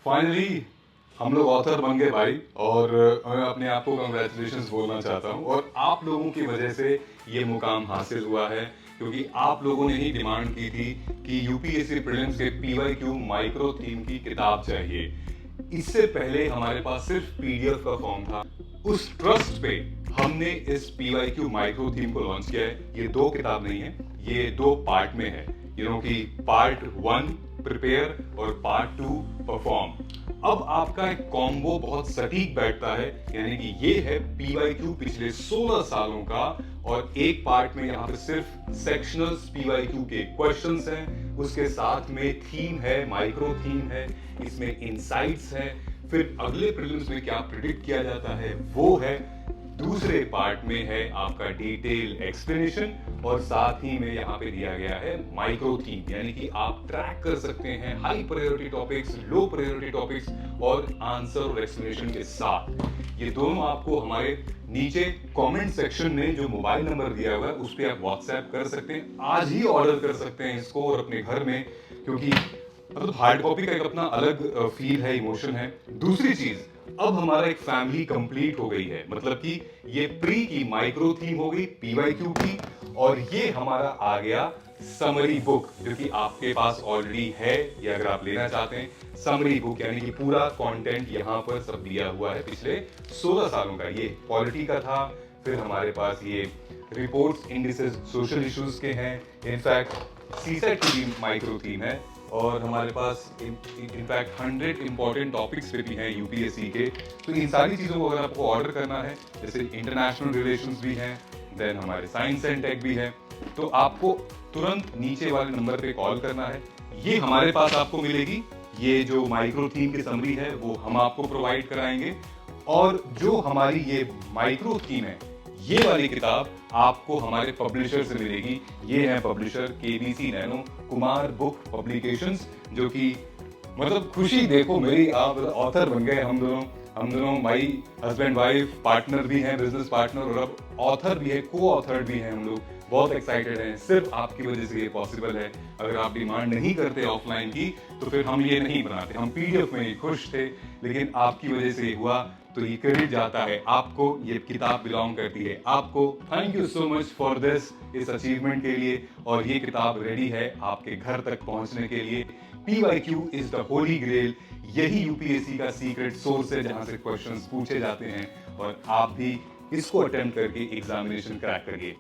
Finally हम लोग author बन गए भाई। और मैं अपने आप को कंग्रेचुलेशंस बोलना चाहता हूँ, और आप लोगों की वजह से ये मुकाम हासिल हुआ है, क्योंकि आप लोगों ने ही डिमांड की थी कि यूपीएससी प्रीलिम्स के पीवाईक्यू माइक्रो थीम की किताब चाहिए। इससे पहले हमारे पास सिर्फ पीडीएफ का फॉर्म था। उस ट्रस्ट पे हमने इस पीवाईक्यू माइक्रो थीम को लॉन्च किया है। ये 2 किताब नहीं है, ये 2 पार्ट में है। कि पार्ट 1 प्रिपेयर और पार्ट 2 परफॉर्म। अब आपका एक कॉम्बो बहुत सटीक बैठता है, यानी कि ये है पीवाईक्यू पिछले 16 सालों का, और एक पार्ट में यहाँ पे सिर्फ सेक्शनल्स पीवाईक्यू के क्वेश्चंस हैं, उसके साथ में थीम है, माइक्रो थीम है, इसमें इनसाइट्स है, फिर अगले प्रीलिम्स में क्या प्रिडिक्ट किया जाता है वो है। दूसरे पार्ट में है आपका डिटेल एक्सप्लेनेशन, और साथ ही में यहाँ पे दिया गया है माइक्रो थीम, यानी कि आप ट्रैक कर सकते हैं high priority topics, low priority topics, और आंसर और एक्सप्लेनेशन के साथ। ये दोनों आपको हमारे नीचे कमेंट सेक्शन में जो मोबाइल नंबर दिया हुआ है उस पर आप व्हाट्सएप कर सकते हैं। आज ही ऑर्डर कर सकते हैं इसको और अपने घर में, क्योंकि मतलब हार्ड कॉपी का एक अपना अलग फील है, इमोशन है। दूसरी चीज, अब हमारा एक फैमिली कंप्लीट हो गई है, मतलब कि ये प्री की माइक्रो थीम हो गई पीवाईक्यू की, और ये हमारा आ गया समरी बुक, जो कि आपके पास ऑलरेडी है, या अगर आप लेना चाहते हैं समरी बुक, यानी कि पूरा कंटेंट यहाँ पर सब दिया हुआ है पिछले 16 सालों का। ये पॉलिटी का था, फिर हमारे पास ये रिपोर्ट्स, इंडिसेस, सोशल इश्यूज के हैं, इनफैक्ट सीसेट की भी माइक्रो थीम है, और हमारे पास इनफैक्ट 100 इंपॉर्टेंट टॉपिक्स पे भी हैं यूपीएससी के। तो इन सारी चीज़ों को अगर आपको ऑर्डर करना है, जैसे इंटरनेशनल रिलेशंस भी हैं, देन हमारे साइंस एंड टेक भी है, तो आपको तुरंत नीचे वाले नंबर पे कॉल करना है। ये हमारे पास आपको मिलेगी, ये जो माइक्रो थीम की समरी है वो हम आपको प्रोवाइड कराएंगे, और जो हमारी ये माइक्रो थीम है ये वाली किताब आपको हमारे पब्लिशर से मिलेगी। ये है publisher KBC nano Kumar book publications, जो कि मतलब खुशी देखो मेरी, आप ऑथर बन गए। हम दोनों भाई हस्बैंड वाइफ पार्टनर भी हैं, बिजनेस पार्टनर, और अब ऑथर भी है, को ऑथर भी हैं। हम लोग बहुत एक्साइटेड हैं, सिर्फ आपकी वजह से ये पॉसिबल है। अगर आप डिमांड नहीं करते ऑफलाइन की तो फिर हम ये नहीं बनाते, हम पीडीएफ में ही खुश थे, लेकिन आपकी वजह से हुआ, तो ये क्रेडिट जाता है आपको, ये किताब बिलोंग करती है आपको। Thank you so much for this, इस अचीवमेंट के लिए। और ये किताब रेडी है आपके घर तक पहुंचने के लिए। PYQ is the holy grail, यही यूपीएससी का सीक्रेट सोर्स है जहां से क्वेश्चंस पूछे जाते हैं, और आप भी इसको अटेम्प्ट करके एग्जामिनेशन क्रैक करिए।